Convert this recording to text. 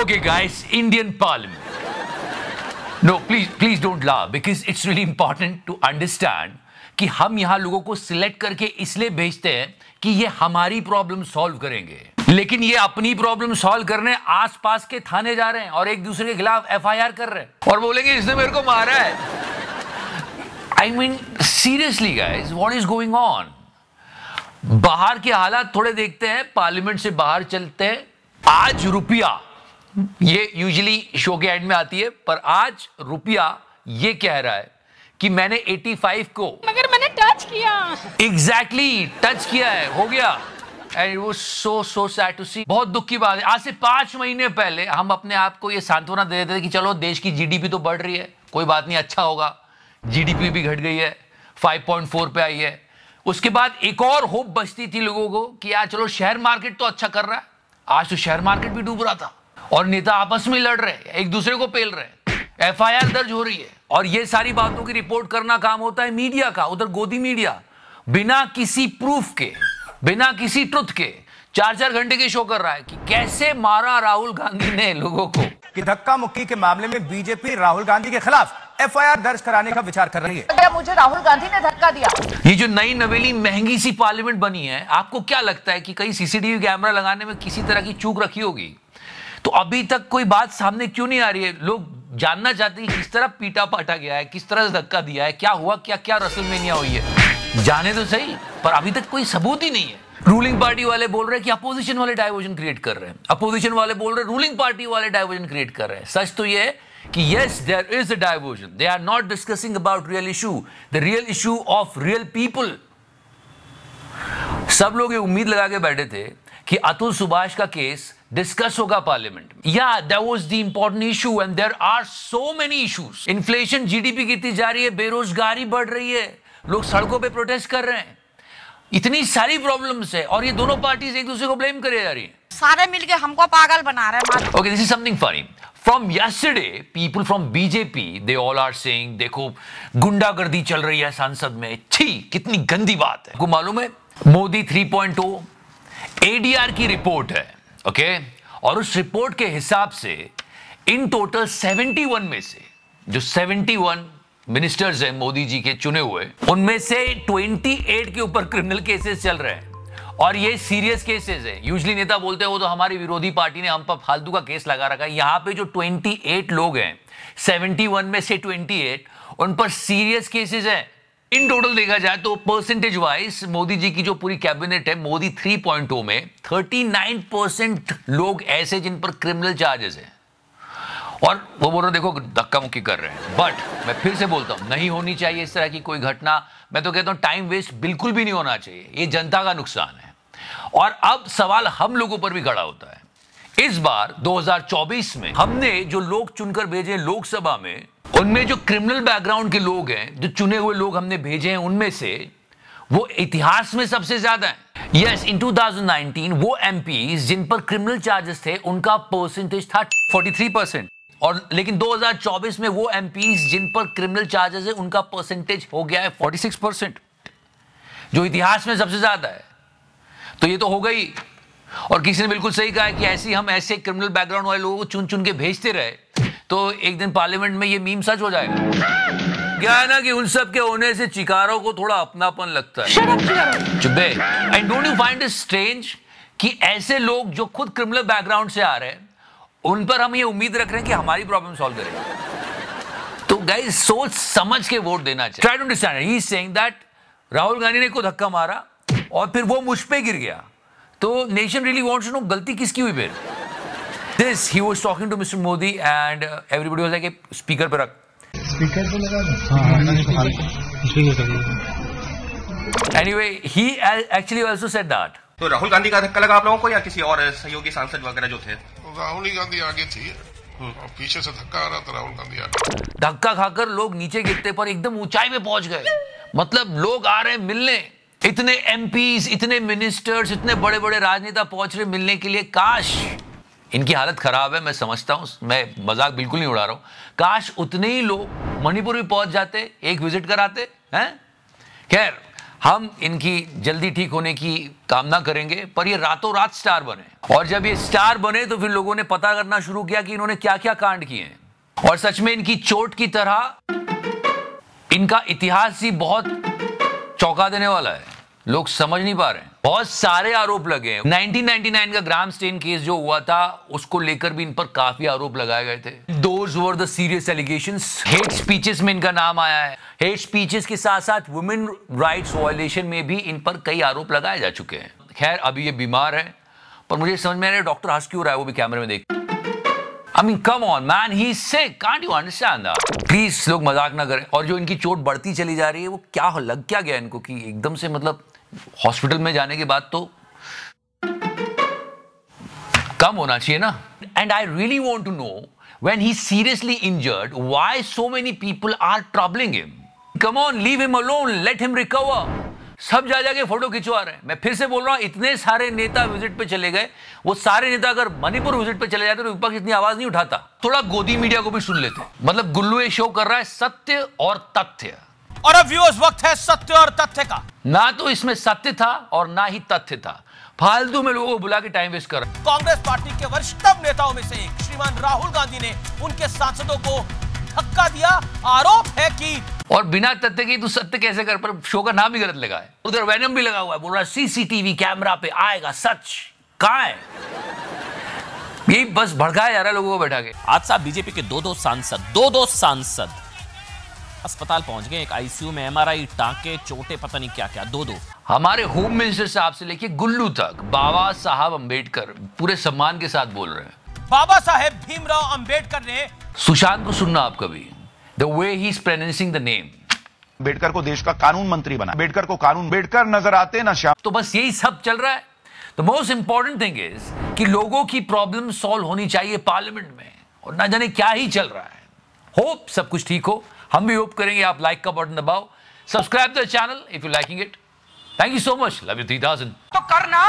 Okay, guys, Indian Parliament. No, please don't laugh because it's really important to understand कि हम यहाँ लोगों को सिलेक्ट करके इसलिए भेजते हैं कि ये हमारी प्रॉब्लम सॉल्व करेंगे, लेकिन ये अपनी प्रॉब्लम सॉल्व करने आसपास के थाने जा रहे हैं और एक दूसरे के खिलाफ एफआईआर कर रहे हैं और बोलेंगे इसने मेरे को मारा है. I mean, seriously guys, what is going on? बाहर के हालात थोड़े देखते हैं, पार्लियामेंट से बाहर चलते हैं. आज रुपया, ये यूजुअली शो के एंड में आती है, पर आज रुपया ये कह रहा है कि मैंने 85 को मगर मैंने टच किया. एग्जैक्टली टच किया है, हो गया. And it was so sad to see. बहुत दुख की बात है. आज से 5 महीने पहले हम अपने आप को ये सांत्वना दे देते थे कि चलो देश की जीडीपी तो बढ़ रही है, कोई बात नहीं, अच्छा होगा. जीडीपी भी घट गई है, 5.4 पे आई है. उसके बाद एक और होप बचती थी लोगों को कि यार चलो शेयर मार्केट तो अच्छा कर रहा है. आज तो शेयर मार्केट भी डूब रहा था और नेता आपस में लड़ रहे हैं, एक दूसरे को पेल रहे हैं, एफआईआर दर्ज हो रही है. और ये सारी बातों की रिपोर्ट करना काम होता है मीडिया का. उधर गोदी मीडिया बिना किसी प्रूफ के, बिना किसी ट्रुथ के 4-4 घंटे के शो कर रहा है कि कैसे मारा राहुल गांधी ने लोगों को. कि धक्का मुक्की के मामले में बीजेपी राहुल गांधी के खिलाफ एफआईआर दर्ज कराने का विचार कर रही है. मुझे राहुल गांधी ने धक्का दिया. ये जो नई नवेली महंगी सी पार्लियामेंट बनी है, आपको क्या लगता है कि कहीं सीसीटीवी कैमरा लगाने में किसी तरह की चूक रखी होगी? तो अभी तक कोई बात सामने क्यों नहीं आ रही है? लोग जानना चाहते हैं किस तरह पीटा पाटा गया है, किस तरह से धक्का दिया है, क्या हुआ, क्या क्या रसलमेनिया हुई है. जाने तो सही, पर अभी तक कोई सबूत ही नहीं है. रूलिंग पार्टी वाले बोल रहे हैं कि अपोजिशन वाले डाइवर्जन क्रिएट कर रहे हैं, अपोजिशन वाले बोल रहे हैं रूलिंग पार्टी वाले डाइवर्जन क्रिएट कर रहे हैं. सच तो ये है कि yes, there is a diversion. They are not discussing about real issue, the real issue of real people. सब लोग ये उम्मीद लगा के बैठे थे कि अतुल सुभाष का केस डिस्कस होगा पार्लियामेंट में. Yeah, that was the important issue and there are so many issues. Inflation, GDP गिरती जा रही है, बेरोजगारी बढ़ रही है, लोग सड़कों पे प्रोटेस्ट कर रहे हैं, इतनी सारी प्रॉब्लम्स है और ये दोनों पार्टीज एक दूसरे को ब्लेम करे जा रही हैं. सारे मिलके हमको पागल बना रहे हैं. Okay, this is something funny. From yesterday, people from BJP, they all are saying, देखो गुंडागर्दी चल रही है संसद में. छी, कितनी गंदी बात है. आपको मालूम है मोदी 3.0 ADR की रिपोर्ट है, ओके? और उस रिपोर्ट के हिसाब से इन टोटल 71 में से जो 71 मिनिस्टर्स हैं मोदी जी के चुने हुए, उनमें से 28 के ऊपर क्रिमिनल केसेस चल रहे हैं और ये सीरियस केसेस है. यूजुअली नेता बोलते हैं वो तो हमारी विरोधी पार्टी ने हम पर फालतू का केस लगा रखा है. यहाँ पे जो 28 लोग हैं, 71 में से 28 उन पर सीरियस केसेस हैं. इन टोटल देखा जाए तो परसेंटेज वाइज मोदी जी की जो पूरी कैबिनेट है मोदी 3.0 में 39% लोग ऐसे जिन पर क्रिमिनल चार्जेस हैं और वो बोल रहे देखो धक्का मुक्की कर रहे हैं. बट मैं फिर से बोलता हूं, नहीं होनी चाहिए इस तरह की कोई घटना. मैं तो कहता हूं टाइम वेस्ट बिल्कुल भी नहीं होना चाहिए, ये जनता का नुकसान है. और अब सवाल हम लोगों पर भी खड़ा होता है. इस बार 2024 में हमने जो लोग चुनकर भेजे लोकसभा में, उनमें जो क्रिमिनल बैकग्राउंड के लोग हैं, जो चुने हुए लोग हमने भेजे हैं, उनमें से वो इतिहास में सबसे ज्यादा है. यस, इन 2019 वो एमपीज जिन पर क्रिमिनल चार्जेस थे उनका परसेंटेज था 43%. और लेकिन 2024 में वो एमपीज जिन पर क्रिमिनल चार्जेस है उनका परसेंटेज हो गया है 46%, जो इतिहास में सबसे ज्यादा है. तो ये तो हो गई. और किसी ने बिल्कुल सही कहा है कि ऐसे हम ऐसे क्रिमिनल बैकग्राउंड वाले लोगों को चुन चुन के भेजते रहे तो एक दिन पार्लियामेंट में ये मीम सच हो जाएगा. क्या है ना कि उन सब के होने से चिकारों को थोड़ा अपनापन लगता है. चुप्पे. And don't you find it strange कि ऐसे लोग जो खुद क्रिमिनल बैकग्राउंड से आ रहे हैं उन पर हम ये उम्मीद रख रहे हैं कि हमारी प्रॉब्लम सॉल्व करेंगे. तो गाइस सोच समझ के वोट देना चाहिए. Try to understand. He is saying that Rahul Gandhi ने को धक्का मारा और फिर वो मुझ पे गिर गया. तो nation really wants to know गलती किसकी हुई फिर. This he was talking to mister Modi and everybody was like speaker पे रख. स्पीकर पे लगा दो. हां, anyway he actually also said that. तो राहुल गांधी का धक्का लगा आप लोगों को या किसी और सहयोगी सांसद वगैरह जो थे? राहुल गांधी आगे थी और पीछे से धक्का आ रहा था, राहुल गांधी आगे. धक्का खाकर लोग नीचे गिरते पर एकदम ऊंचाई पे पहुंच गए. मतलब लोग आ रहे हैं मिलने, इतने एमपीज, इतने मिनिस्टर्स, इतने बड़े बड़े राजनेता पहुंच रहे मिलने के लिए. काश, इनकी हालत खराब है, मैं समझता हूं, मैं मजाक बिल्कुल नहीं उड़ा रहा हूं. काश उतने ही लोग मणिपुर भी पहुंच जाते, एक विजिट कराते हैं. खैर, हम इनकी जल्दी ठीक होने की कामना करेंगे, पर ये रातों रात स्टार बने। और जब ये स्टार बने तो फिर लोगों ने पता करना शुरू किया कि इन्होंने क्या क्या कांड किए हैं। और सच में इनकी चोट की तरह इनका इतिहास ही बहुत चौंका देने वाला है। लोग समझ नहीं पा रहे हैं। बहुत सारे आरोप लगे हैं। 1999 का ग्राम स्टेन केस जो हुआ था, उसको लेकर भी इन पर काफी आरोप लगाए गए थे। Those were the serious allegations. Hate speeches में इनका नाम आया है। हेट स्पीचेस के साथ साथ वुमेन राइट्स वायलेशन में भी इन पर कई आरोप लगाए जा चुके हैं। खैर, अभी ये बीमार है, पर मुझे समझ में आ रहा है डॉक्टर हंस क्यों रहा है, वो भी कैमरे में देख। I mean, come on, man, he's sick. Can't you understand that? Please, लोग मजाक ना करें। और जो इनकी चोट बढ़ती चली जा रही है, वो क्या लग क्या गया इनको कि एकदम से, मतलब हॉस्पिटल में जाने के बाद तो कम होना चाहिए ना। And I really want to know, when he's seriously injured, why so many people are troubling him? Come on, leave him alone, let him recover. सब जा जाके फोटो खिंचवा रहे हैं। मैं फिर से बोल रहा हूं, इतने सारे नेता विजिट पे चले गए। वो सारे नेता अगर मणिपुर विजिट पे चले जाते तो विपक्ष इतनी आवाज नहीं उठाता। थोड़ा गोदी मीडिया को भी सुन लेते। मतलब गुल्लू ये शो कर रहा है सत्य और तथ्य। और अब व्यूअर्स, वक्त है सत्य और तथ्य का। ना तो इसमें सत्य था और ना ही तथ्य था। फालतू में लोगों को बुला के टाइम वेस्ट कर रहे हैं। कांग्रेस पार्टी के वरिष्ठतम नेताओं में से एक श्रीमान राहुल गांधी ने उनके सांसदों को धक्का दिया। आरोप है कि और बिना तथ्य के तू सत्य कैसे कर, पर शो का नाम ही गलत लगा है। उधर वैनम भी लगा हुआ है, बोल रहा है सीसीटीवी कैमरा पे आएगा सच। कहां है? यही बस भड़काया जा रहा है लोगों को बैठा के। आज साहब बीजेपी के दो सांसद अस्पताल पहुंच गए। एक आईसीयू में एमआरआई, टांके, चोटें, पता नहीं क्या क्या, दो। हमारे होम मिनिस्टर साहब से लेके गुल्लू तक बाबा साहब अंबेडकर पूरे सम्मान के साथ बोल रहे हैं। बाबा साहेब भीमराव अंबेडकर ने सुशांत को सुनना आप कभी, the way he is pronouncing the name. Ambedkar को देश का कानून मंत्री बना, अंबेडकर को कानून, अंबेडकर नजर आते ना श्याम। तो बस यही सब चल रहा है। The most important thing is कि लोगों की प्रॉब्लम सॉल्व होनी चाहिए पार्लियामेंट में, और ना जाने क्या ही चल रहा है। होप सब कुछ ठीक हो। हम भी होप करेंगे। आप लाइक का बटन दबाओ, subscribe the channel if you liking it. Thank you so much, love you 3000। तो करना